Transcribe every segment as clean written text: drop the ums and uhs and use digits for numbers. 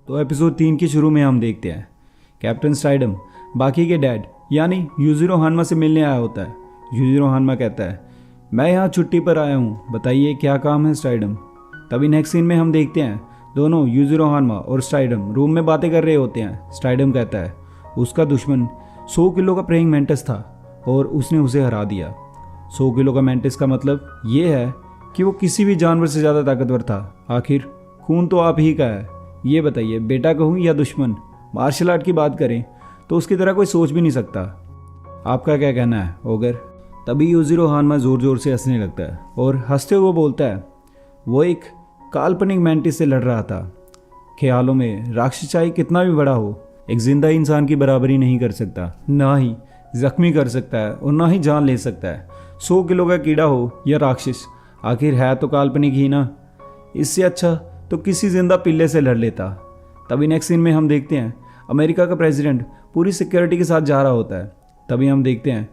तो एपिसोड 3 के शुरू में हम देखते हैं कैप्टन स्टाइडम बाकी के डैड यानी यूजिरो हानमा से मिलने आया होता है। यूजिरो हानमा कहता है, मैं यहाँ छुट्टी पर आया हूँ, बताइए क्या काम है स्टाइडम। तभी नेक्स्ट सीन में हम देखते हैं दोनों यूजिरो हानमा और स्टाइडम रूम में बातें कर रहे होते हैं। स्टाइडम कहता है उसका दुश्मन 100 किलो का प्रेइंग मेंटिस था और उसने उसे हरा दिया। 100 किलो का मेंटिस का मतलब ये है कि वो किसी भी जानवर से ज़्यादा ताकतवर था। आखिर खून तो आप ही का है, ये बताइए बेटा कहूँ या दुश्मन। मार्शल आर्ट की बात करें तो उसकी तरह कोई सोच भी नहीं सकता। आपका क्या कहना है ओगर। तभी यूजिरो हानमा ज़ोर ज़ोर से हंसने लगता है और हंसते हुए बोलता है वो एक काल्पनिक मेंटिस से लड़ रहा था। ख्यालों में राक्षस चाहे कितना भी बड़ा हो, एक जिंदा इंसान की बराबरी नहीं कर सकता, ना ही जख्मी कर सकता है और ना ही जान ले सकता है। 100 किलो का कीड़ा हो या राक्षस, आखिर है तो काल्पनिक ही ना। इससे अच्छा तो किसी जिंदा पिल्ले से लड़ लेता। तभी नेक्स्ट सीन में हम देखते हैं अमेरिका का प्रेसिडेंट पूरी सिक्योरिटी के साथ जा रहा होता है। तभी हम देखते हैं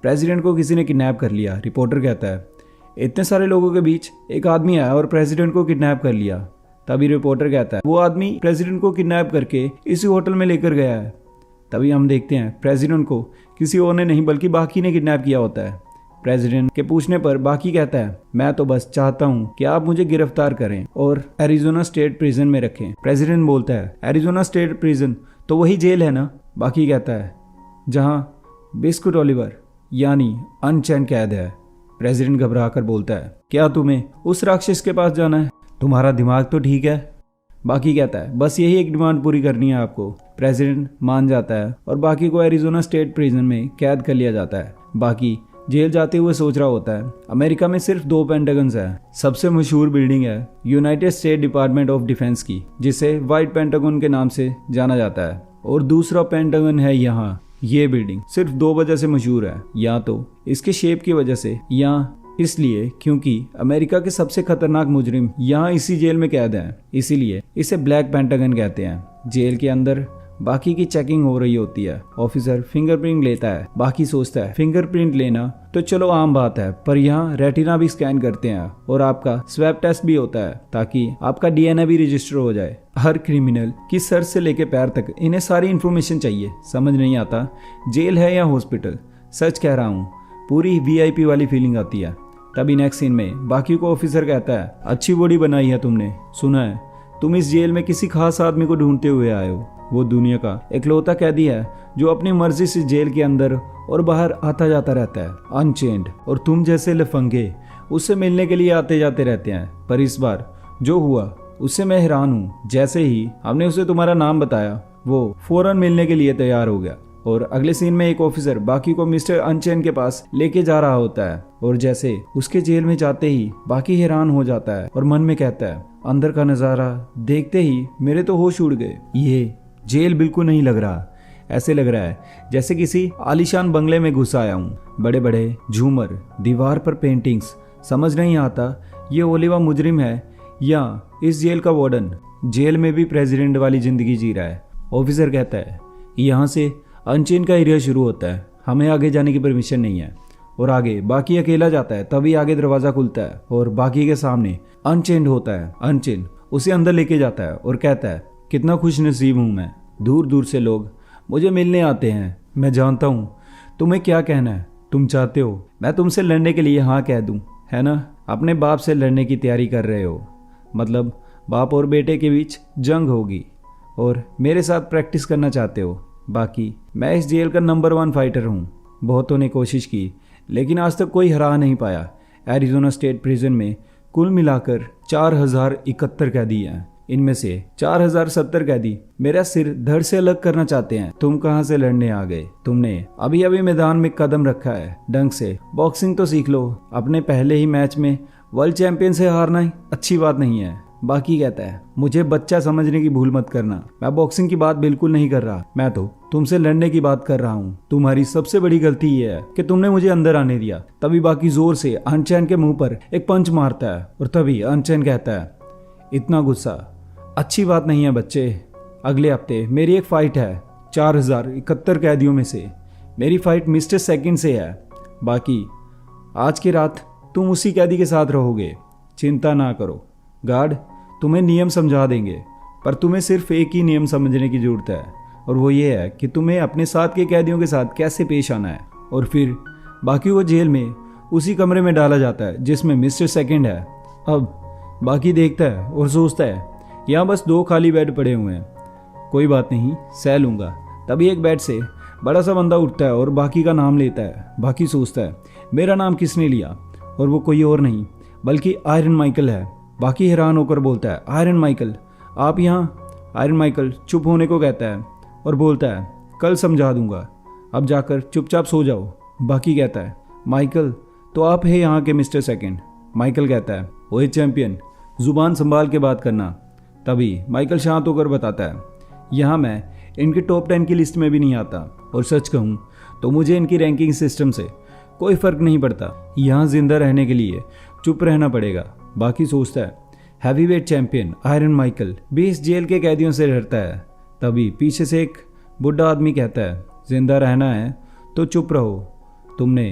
प्रेसिडेंट को किसी ने किडनैप कर लिया। रिपोर्टर कहता है इतने सारे लोगों के बीच एक आदमी आया और प्रेसिडेंट को किडनैप कर लिया। तभी रिपोर्टर कहता है वो आदमी प्रेसिडेंट को किडनैप करके इसी होटल में लेकर गया है। तभी हम देखते हैं प्रेसिडेंट को किसी और ने नहीं बल्कि बाकी ने किडनैप किया होता है। प्रेसिडेंट के पूछने पर बाकी कहता है मैं तो बस चाहता हूँ कि आप मुझे गिरफ्तार करें और एरिजोना स्टेट प्रिजन में रखें। प्रेसिडेंट बोलता है एरिजोना स्टेट प्रिजन तो वही जेल है ना। बाकी कहता है जहाँ बिस्कुट ओलिवर यानी अनचैन कैद है। प्रेसिडेंट घबरा कर बोलता है क्या तुम्हें उस राक्षस के पास जाना है, तुम्हारा दिमाग तो ठीक है। बाकी कहता है बस यही एक डिमांड पूरी करनी है आपको। प्रेसिडेंट मान जाता है और बाकी को एरिजोना स्टेट प्रिजन में कैद कर लिया जाता है। बाकी जेल जाते हुए सोच रहा होता है अमेरिका में सिर्फ 2 पेंटागन्स हैं। सबसे मशहूर बिल्डिंग है United state department of defence की, जिसे व्हाइट पेंटागन के नाम से जाना जाता है, और दूसरा पेंटागन है यहाँ। ये बिल्डिंग सिर्फ 2 वजह से मशहूर है, या तो इसके शेप की वजह से या इसलिए क्योंकि अमेरिका के सबसे खतरनाक मुजरिम यहाँ इसी जेल में कैद हैं, इसीलिए इसे ब्लैक पेंटागन कहते हैं। जेल के अंदर बाकी की चेकिंग हो रही होती है। ऑफिसर फिंगरप्रिंट लेता है। बाकी सोचता है फिंगरप्रिंट लेना तो चलो आम बात है, पर यहाँ रेटिना भी स्कैन करते हैं और आपका स्वैब टेस्ट भी होता है ताकि आपका डीएनए भी रजिस्टर हो जाए। हर क्रिमिनल की सर से लेके पैर तक इन्हें सारी इन्फॉर्मेशन चाहिए। समझ नहीं आता जेल है या हॉस्पिटल। सच कह रहा हूँ, पूरी वीआईपी वाली फीलिंग आती है। तभी नेक्स्ट सीन में बाकी को ऑफिसर कहता है अच्छी बॉडी बनाई है तुमने, सुना है तुम इस जेल में किसी खास आदमी को ढूंढते हुए आए हो। वो दुनिया का इकलौता कैदी है जो अपनी मर्जी से जेल के अंदर और बाहर आता जाता रहता है अनचेंड, और तुम जैसे लफंगे उससे मिलने के लिए आते जाते रहते हैं। पर इस बार जो हुआ उससे मैं हैरान हूँ। जैसे ही हमने उसे तुम्हारा नाम बताया वो फौरन मिलने के लिए तैयार हो गया। और अगले सीन में एक ऑफिसर बाकी को मिस्टर अनचेन के पास लेके जा रहा होता है और जैसे उसके जेल में जाते ही बाकी हैरान हो जाता है और मन में कहता है अंदर का नजारा देखते ही मेरे तो होश उड़ गए। ये जेल बिल्कुल नहीं लग रहा, ऐसे लग रहा है जैसे किसी आलीशान बंगले में घुस आया हूँ। बड़े बड़े झूमर, दीवार पर पेंटिंग्स, समझ नहीं आता ये ओलिवा मुजरिम है या इस जेल का वार्डन जेल में भी प्रेसिडेंट वाली जिंदगी जी रहा है। ऑफिसर कहता है यहाँ से अनचेन का एरिया शुरू होता है, हमें आगे जाने की परमिशन नहीं है। और आगे बाकी अकेला जाता है। तभी आगे दरवाजा खुलता है और बाकी के सामने अनचेन होता है। अनचेन उसे अंदर लेके जाता है और कहता है कितना खुश नसीब हूँ मैं, दूर दूर से लोग मुझे मिलने आते हैं। मैं जानता हूँ तुम्हें क्या कहना है, तुम चाहते हो मैं तुमसे लड़ने के लिए हाँ कह दूँ, है ना। अपने बाप से लड़ने की तैयारी कर रहे हो, मतलब बाप और बेटे के बीच जंग होगी और मेरे साथ प्रैक्टिस करना चाहते हो। बाकी मैं इस जेल का नंबर 1 फाइटर हूँ। बहुतों ने कोशिश की लेकिन आज तक कोई हरा नहीं पाया। एरिजोना स्टेट प्रिजन में कुल मिलाकर 4071 कैदी हैं। इनमें से 4070 कैदी मेरा सिर धड़ से अलग करना चाहते हैं। तुम कहां से लड़ने आ गए? तुमने अभी अभी मैदान में कदम रखा है, ढंग से बॉक्सिंग तो सीख लो। अपने पहले ही मैच में वर्ल्ड चैंपियन से हारना अच्छी बात नहीं है। बाकी कहता है मुझे बच्चा समझने की भूल मत करना, मैं बॉक्सिंग की बात बिल्कुल नहीं कर रहा, मैं तो तुमसे लड़ने की बात कर रहा हूँ। तुम्हारी सबसे बड़ी गलती ये है कि तुमने मुझे अंदर आने दिया। तभी बाकी जोर से अनचैन के मुंह पर एक पंच मारता है और तभी अनचैन कहता है इतना गुस्सा अच्छी बात नहीं है बच्चे। अगले हफ्ते मेरी एक फाइट है 4071 कैदियों में से। मेरी फाइट मिस्टर सेकंड से है। बाकी आज की रात तुम उसी कैदी के साथ रहोगे, चिंता ना करो। गार्ड तुम्हें नियम समझा देंगे। पर तुम्हें सिर्फ एक ही नियम समझने की ज़रूरत है, और वो ये है कि तुम्हें अपने साथ के कैदियों के साथ कैसे पेश आना है। और फिर बाकी को जेल में उसी कमरे में डाला जाता है जिसमें मिस्टर सेकंड है। अब बाकी देखता है और सोचता है यहाँ बस 2 खाली बेड पड़े हुए हैं, कोई बात नहीं, सह लूँगा। तभी एक बेड से बड़ा सा बंदा उठता है और बाकी का नाम लेता है। बाकी सोचता है मेरा नाम किसने लिया, और वो कोई और नहीं बल्कि आयरन माइकल है। बाकी हैरान होकर बोलता है आयरन माइकल, आप यहाँ? आयरन माइकल चुप होने को कहता है और बोलता है कल समझा दूंगा, अब जाकर चुपचाप सो जाओ। बाकी कहता है माइकल तो आप है यहाँ के मिस्टर सेकंड। माइकल कहता है ओए चैंपियन, जुबान संभाल के बात करना। तभी माइकल शांत होकर बताता है यहाँ मैं इनके टॉप 10 की लिस्ट में भी नहीं आता, और सच कहूँ तो मुझे इनकी रैंकिंग सिस्टम से कोई फ़र्क नहीं पड़ता। यहाँ जिंदा रहने के लिए चुप रहना पड़ेगा। बाकी सोचता है हैवीवेट चैंपियन आयरन माइकल भी इस जेल के कैदियों से डरता है। तभी पीछे से एक बुढ़ा आदमी कहता है जिंदा रहना है तो चुप रहो, तुमने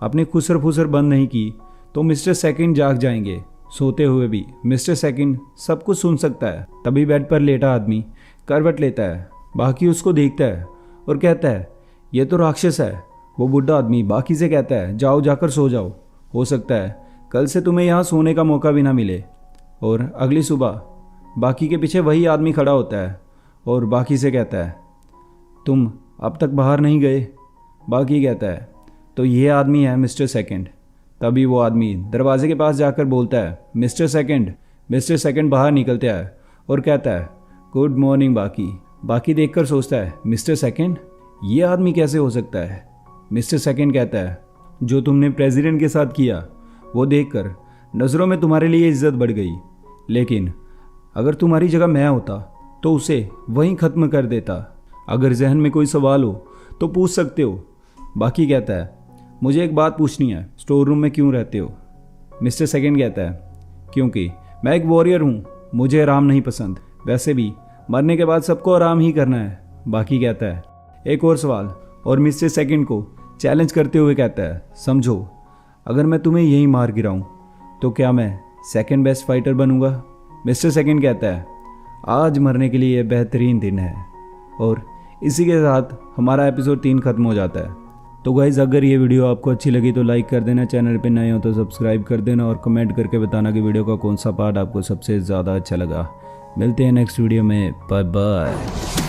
अपनी खुसर फुसर बंद नहीं की तो मिस्टर सेकंड जाग जाएंगे। सोते हुए भी मिस्टर सेकंड सब कुछ सुन सकता है। तभी बेड पर लेटा आदमी करवट लेता है। बाकी उसको देखता है और कहता है ये तो राक्षस है। वो बुढ़ा आदमी बाकी से कहता है जाओ जाकर सो जाओ, हो सकता है कल से तुम्हें यहाँ सोने का मौका भी ना मिले। और अगली सुबह बाकी के पीछे वही आदमी खड़ा होता है और बाकी से कहता है तुम अब तक बाहर नहीं गए? बाकी कहता है तो ये आदमी है मिस्टर सेकंड। तभी वो आदमी दरवाजे के पास जाकर बोलता है मिस्टर सेकंड। मिस्टर सेकंड बाहर निकलता है और कहता है गुड मॉर्निंग बाकी। बाकी देखकर सोचता है मिस्टर सेकंड, ये आदमी कैसे हो सकता है? मिस्टर सेकंड कहता है जो तुमने प्रेसिडेंट के साथ किया वो देखकर नज़रों में तुम्हारे लिए इज्जत बढ़ गई, लेकिन अगर तुम्हारी जगह मैं होता तो उसे वहीं ख़त्म कर देता। अगर जहन में कोई सवाल हो तो पूछ सकते हो। बाकी कहता है मुझे एक बात पूछनी है, स्टोर रूम में क्यों रहते हो? मिस्टर सेकंड कहता है क्योंकि मैं एक वॉरियर हूँ, मुझे आराम नहीं पसंद। वैसे भी मरने के बाद सबको आराम ही करना है। बाकी कहता है एक और सवाल, और मिस्टर सेकंड को चैलेंज करते हुए कहता है समझो अगर मैं तुम्हें यहीं मार गिराऊं तो क्या मैं सेकंड बेस्ट फाइटर बनूंगा? मिस्टर सेकंड कहता है आज मरने के लिए यह बेहतरीन दिन है। और इसी के साथ हमारा एपिसोड 3 खत्म हो जाता है। तो गाइज़ अगर ये वीडियो आपको अच्छी लगी तो लाइक कर देना, चैनल पे नए हो तो सब्सक्राइब कर देना और कमेंट करके बताना कि वीडियो का कौन सा पार्ट आपको सबसे ज़्यादा अच्छा लगा। मिलते हैं नेक्स्ट वीडियो में, बाय बाय।